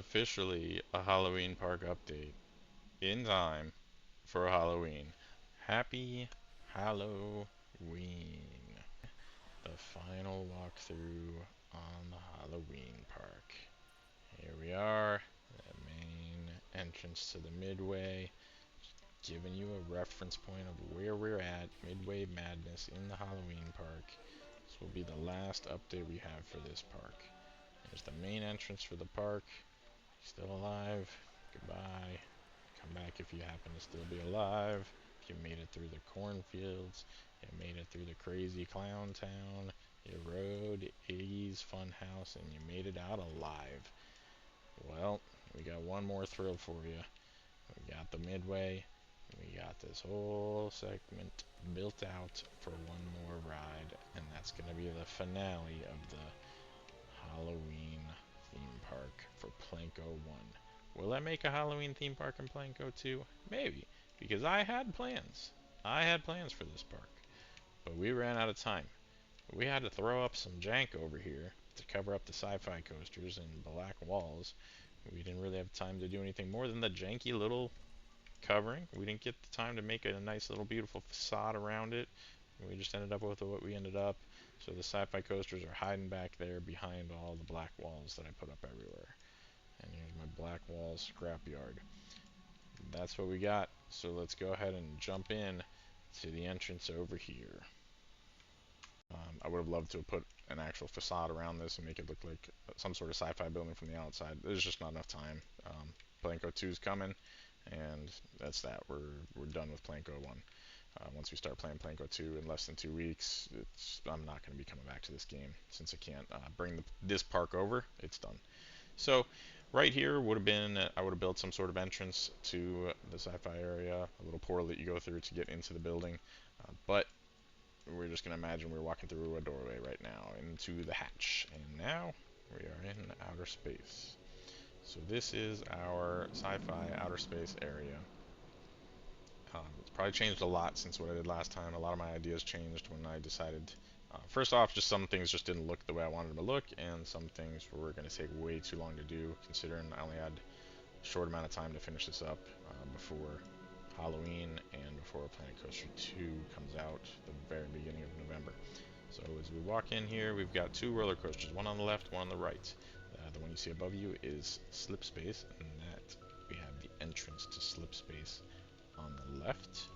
officially a Halloween park update in time for Halloween. Happy Halloween. The final walkthrough on the Halloween park. Here we are, the main entrance to the Midway, giving you a reference point of where we're at, Midway Madness in the Halloween park. This will be the last update we have for this park. There's the main entrance for the park. Still alive. Goodbye. Come back if you happen to still be alive. If you made it through the cornfields. You made it through the crazy clown town. You rode Iggy's Funhouse and you made it out alive. Well, we got one more thrill for you. We got the Midway. We got this whole segment built out for one more ride, and that's going to be the finale of the Halloween theme park for Planco 1. Will I make a Halloween theme park in Planco 2? Maybe, because I had plans. I had plans for this park, but we ran out of time. We had to throw up some jank over here to cover up the Sci-Fi coasters and black walls. We didn't really have time to do anything more than the janky little covering. We didn't get the time to make a nice little beautiful facade around it. We just ended up with what we ended up. So the Sci-Fi coasters are hiding back there behind all the black walls that I put up everywhere. And here's my black wall scrapyard. That's what we got. So let's go ahead and jump in to the entrance over here. I would have loved to have put an actual facade around this and make it look like some sort of sci-fi building from the outside. There's just not enough time. Planco 2 is coming, and that's that. We're done with Planco 1. Once we start playing Planco 2 in less than 2 weeks, I'm not going to be coming back to this game since I can't bring this park over. It's done. So right here would have been, I would have built some sort of entrance to the sci-fi area, a little portal that you go through to get into the building. But we're just going to imagine we're walking through a doorway right now into the hatch. And now we are in outer space. So this is our sci-fi outer space area. It's probably changed a lot since what I did last time. A lot of my ideas changed when I decided. First off, just some things just didn't look the way I wanted them to look, and some things were going to take way too long to do, considering I only had a short amount of time to finish this up before Halloween and before Planet Coaster 2 comes out the very beginning of November. So as we walk in here, we've got two roller coasters, one on the left, one on the right. The one you see above you is Slipspace, and that we have the entrance to Slipspace on the left.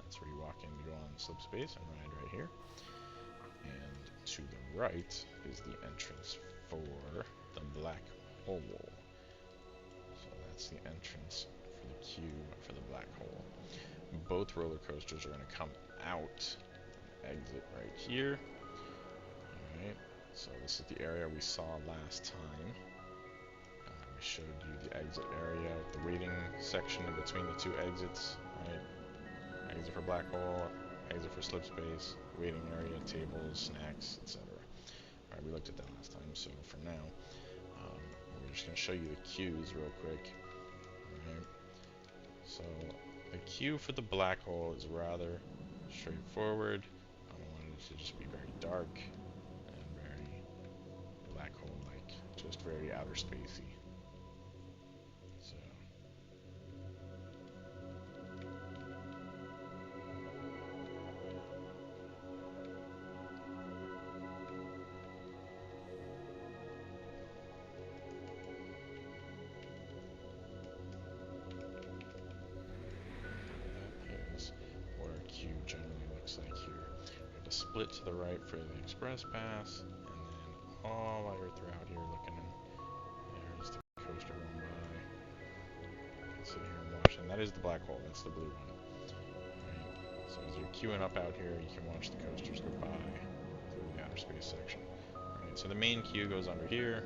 That's where you walk in to go on Slipspace and ride right here. And to the right is the entrance for the black hole. So that's the entrance for the queue for the black hole. Both roller coasters are going to come out and exit right here. Alright, so this is the area we saw last time. We showed you the exit area with the waiting section in between the two exits. Right? Exit for black hole, exit for slipspace, waiting area, tables, snacks, etc. Alright, we looked at that last time, so for now, we're just going to show you the queues real quick. Alright, so the queue for the black hole is rather straightforward. I wanted it to just be very dark and very black hole-like, just very outer spacey. So that is what our queue generally looks like here. We have to split to the right for the express pass, and then all while you're throughout here looking, there's the coaster going by. You can sit here and watch, and that is the black hole. That's the blue one. Right. So as you're queuing up out here, you can watch the coasters go by through the outer space section. Alright, so the main queue goes under here.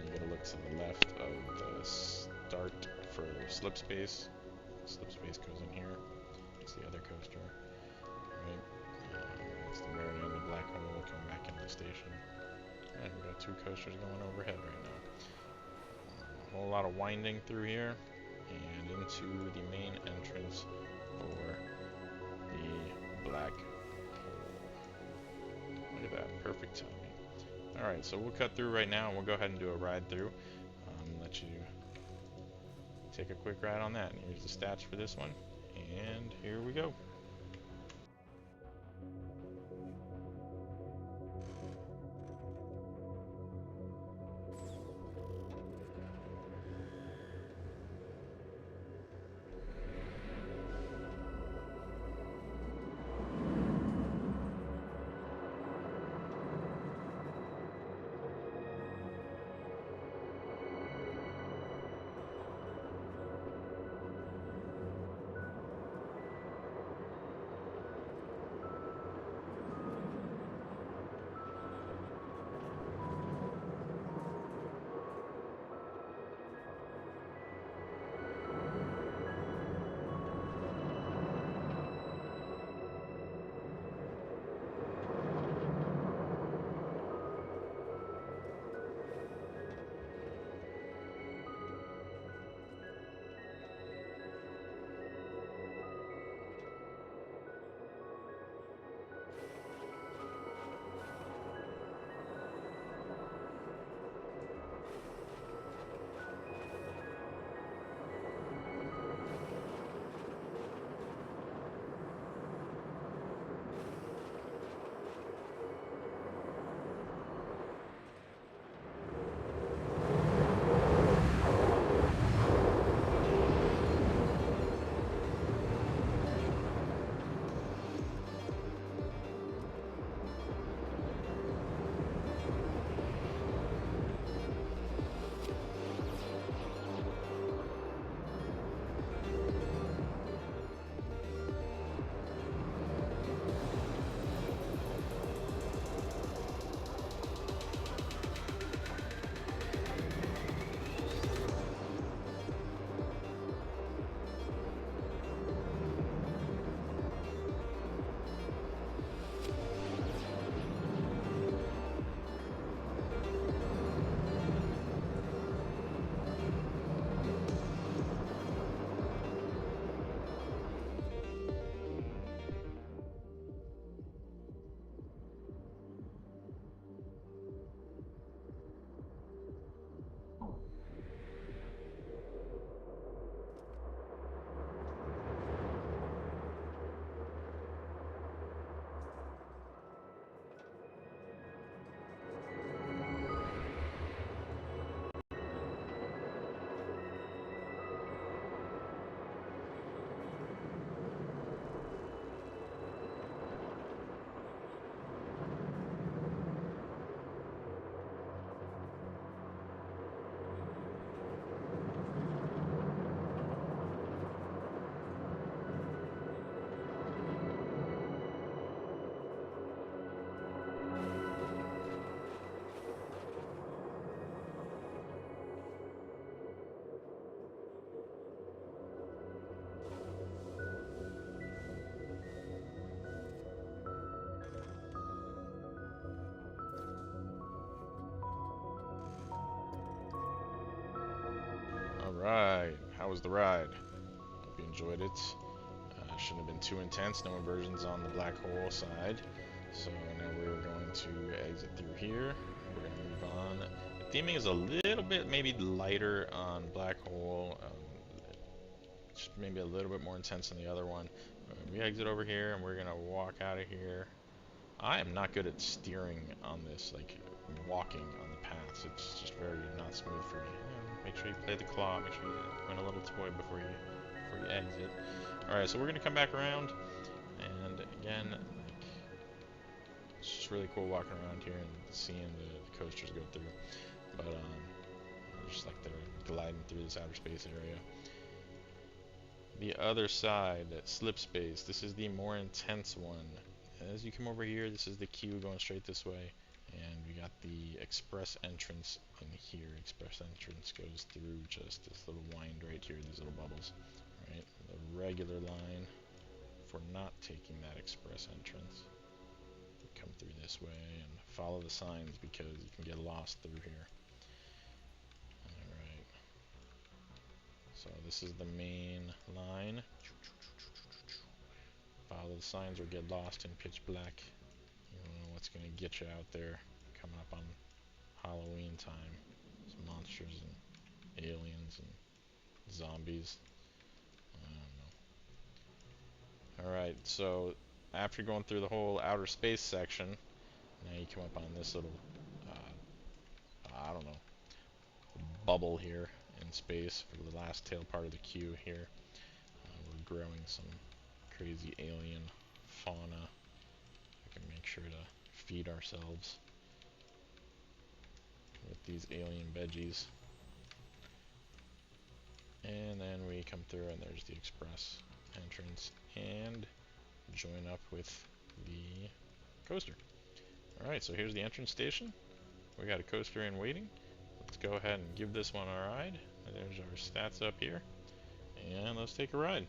You gotta look to the left of the start for Slipspace. Slipspace goes in here. It's the other coaster. Right. It's the very end of Black Hole coming back into the station. And we got two coasters going overhead right now. A whole lot of winding through here and into the main entrance for the Black Hole. Look at that, perfect timing. Alright, so we'll cut through right now and we'll go ahead and do a ride through. Let you take a quick ride on that. And here's the stats for this one. And here we go. Alright, how was the ride? Hope you enjoyed it. Shouldn't have been too intense, no inversions on the black hole side. So now we're going to exit through here. We're going to move on. The theming is a little bit maybe lighter on black hole, just maybe a little bit more intense than the other one. We exit over here and we're going to walk out of here. I am not good at steering on this, like walking on the paths. It's just very not smooth for me. Make sure you play the claw. Make sure you win a little toy before you exit. All right, so we're gonna come back around, and again, like, it's just really cool walking around here and seeing the coasters go through. But just like they're gliding through this outer space area. The other side, Slipspace. This is the more intense one. As you come over here, this is the queue going straight this way, and we got the express entrance in here. Express entrance goes through just this little wind right here, these little bubbles. Right, the regular line for not taking that express entrance. Come through this way and follow the signs because you can get lost through here. Alright. So this is the main line. Follow the signs or get lost in pitch black. You don't know what's going to get you out there coming up on Halloween time. Some monsters and aliens and zombies. I don't know. Alright, so after going through the whole outer space section, now you come up on this little, I don't know, bubble here in space for the last tail part of the queue here. We're growing some crazy alien fauna. We can make sure to feed ourselves with these alien veggies. And then we come through and there's the express entrance and join up with the coaster. Alright, so here's the entrance station. We got a coaster in waiting. Let's go ahead and give this one a ride. There's our stats up here. And let's take a ride.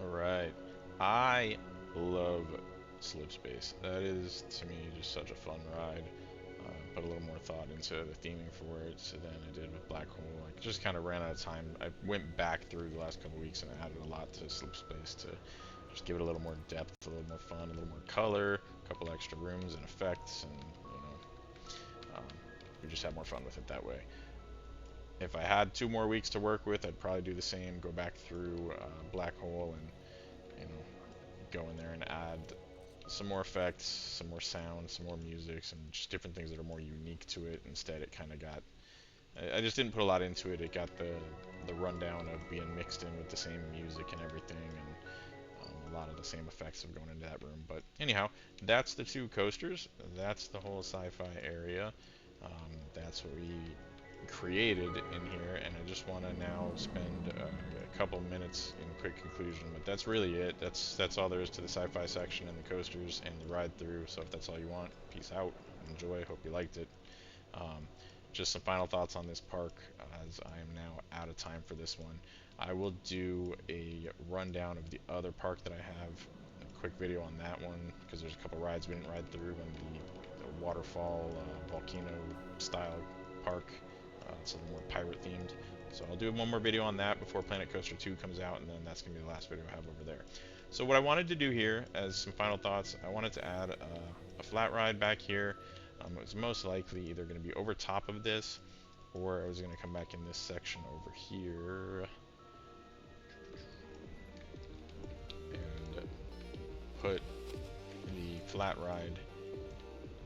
Alright. I love Slipspace. That is, to me, just such a fun ride. Put a little more thought into the theming for it than I did with Black Hole. I just kind of ran out of time. I went back through the last couple weeks and added a lot to Slipspace to just give it a little more depth, a little more fun, a little more color, a couple extra rooms and effects, and we just had more fun with it that way. If I had 2 more weeks to work with, I'd probably do the same. Go back through Black Hole and go in there and add some more effects, some more sound, some more music, some just different things that are more unique to it. Instead, it kind of got I just didn't put a lot into it. It got the rundown of being mixed in with the same music and everything, and a lot of the same effects of going into that room. But anyhow, that's the two coasters. That's the whole sci-fi area. That's what we created in here, and I just want to now spend a couple minutes in quick conclusion. But that's really it. That's all there is to the sci-fi section and the coasters and the ride through. So if that's all you want, peace out. Enjoy. Hope you liked it. Um, just some final thoughts on this park, as I am now out of time for this one. I will do a rundown of the other park that I have, a quick video on that one, because there's a couple rides we didn't ride through, and the waterfall, volcano style park. It's a little more pirate themed. So I'll do one more video on that before Planet Coaster 2 comes out, and then that's going to be the last video I have over there. So what I wanted to do here, as some final thoughts, I wanted to add a flat ride back here. It was most likely either going to be over top of this, or I was going to come back in this section over here and put the flat ride,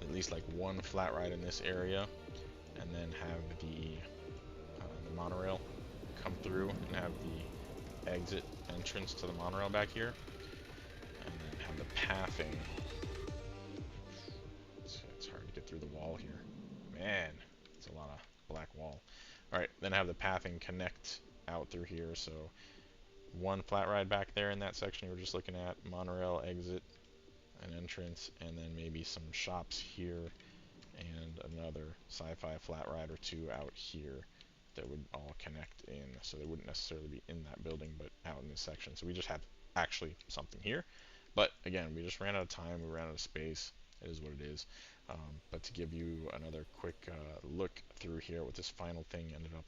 at least like one flat ride in this area, and then have the monorail come through and have the exit entrance to the monorail back here, and then have the pathing. It's hard to get through the wall here. Man, it's a lot of black wall. Alright, then have the pathing connect out through here, so one flat ride back there in that section you were just looking at, monorail exit, an entrance, and then maybe some shops here, and another sci-fi flat ride or two out here that would all connect in, so they wouldn't necessarily be in that building, but out in this section. So we just have actually something here. But again, we just ran out of time, we ran out of space. It is what it is. But to give you another quick look through here, what this final thing ended up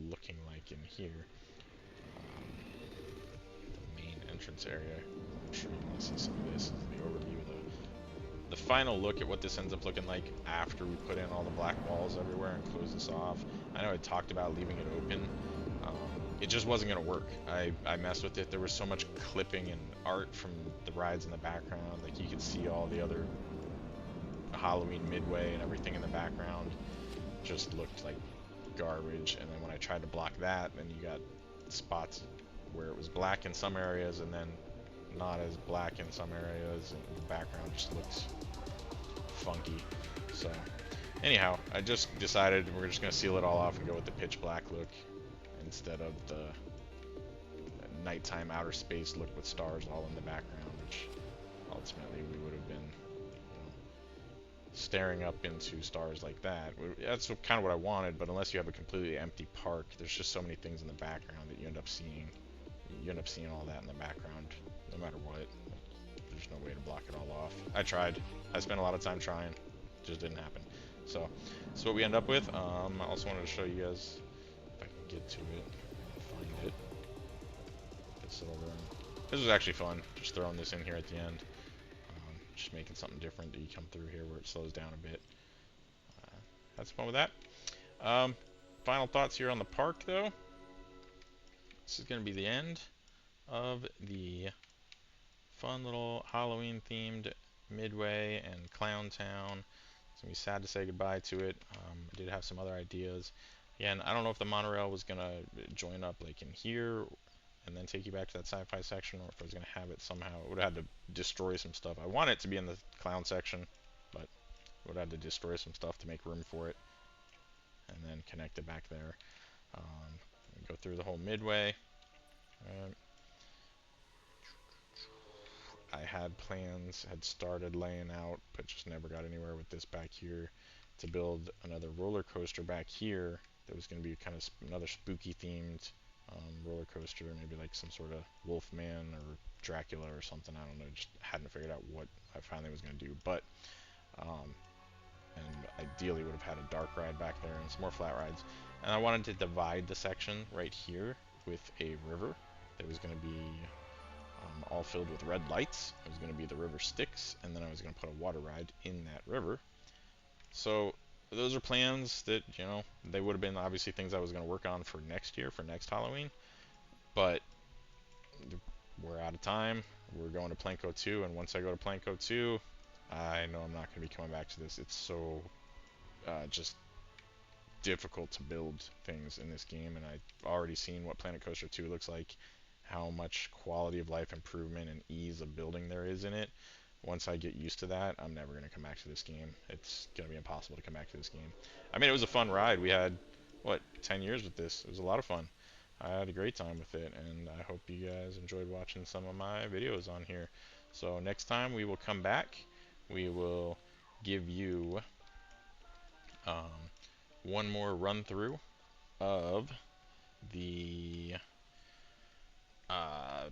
looking like in here. The main entrance area. I'm sure you want to see some of this. This is the overview of the final look at what this ends up looking like after we put in all the black walls everywhere and close this off. I know I talked about leaving it open. It just wasn't going to work. I messed with it. There was so much clipping and art from the rides in the background. Like, you could see all the other Halloween Midway and everything in the background. Just looked like garbage. And then when I tried to block that, then you got spots where it was black in some areas and then not as black in some areas, and the background just looks funky. So anyhow, I just decided we're just going to seal it all off and go with the pitch black look instead of the nighttime outer space look with stars all in the background, which ultimately we would have been, staring up into stars like that. That's kind of what I wanted, but unless you have a completely empty park, there's just so many things in the background that you end up seeing. You end up seeing all that in the background, no matter what. There's no way to block it all off. I tried. I spent a lot of time trying. It just didn't happen. So, that's what we end up with. I also wanted to show you guys, if I can get to it, find it. This little room. This was actually fun, just throwing this in here at the end. Just making something different that you come through here where it slows down a bit. Had some fun with that. Final thoughts here on the park, though. This is going to be the end of the fun little Halloween themed Midway and Clown Town. It's going to be sad to say goodbye to it. I did have some other ideas. Again, I don't know if the monorail was going to join up like in here and then take you back to that sci-fi section, or if I was going to have it somehow. It would have had to destroy some stuff. I want it to be in the clown section, but it would have had to destroy some stuff to make room for it, and then connect it back there. Go through the whole Midway. I had plans, had started laying out, but just never got anywhere with this back here, to build another roller coaster back here that was going to be kind of another spooky themed roller coaster, maybe like some sort of Wolfman or Dracula or something. I don't know, just hadn't figured out what I finally was going to do. But and ideally would have had a dark ride back there and some more flat rides. And I wanted to divide the section right here with a river that was going to be all filled with red lights. It was going to be the river Styx, and then I was going to put a water ride in that river. So those are plans that, they would have been obviously things I was going to work on for next year, for next Halloween. But we're out of time. We're going to Planco 2, and once I go to Planco 2, I know I'm not going to be coming back to this. It's so just difficult to build things in this game, and I've already seen what Planet Coaster 2 looks like, how much quality of life improvement and ease of building there is in it. Once I get used to that, I'm never going to come back to this game. It's going to be impossible to come back to this game. I mean, it was a fun ride. We had, what, 10 years with this. It was a lot of fun. I had a great time with it, and I hope you guys enjoyed watching some of my videos on here. So next time we will come back. We will give you one more run through of the uh,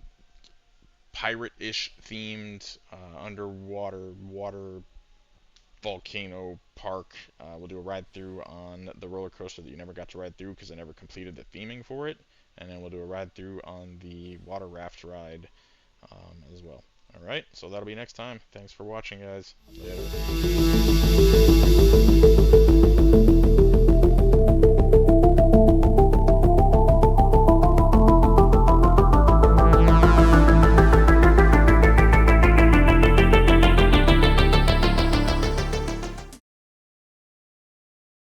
pirate-ish themed underwater water volcano park. We'll do a ride through on the roller coaster that you never got to ride through because I never completed the theming for it, and then we'll do a ride through on the water raft ride as well. Alright, so that'll be next time. Thanks for watching, guys. Later.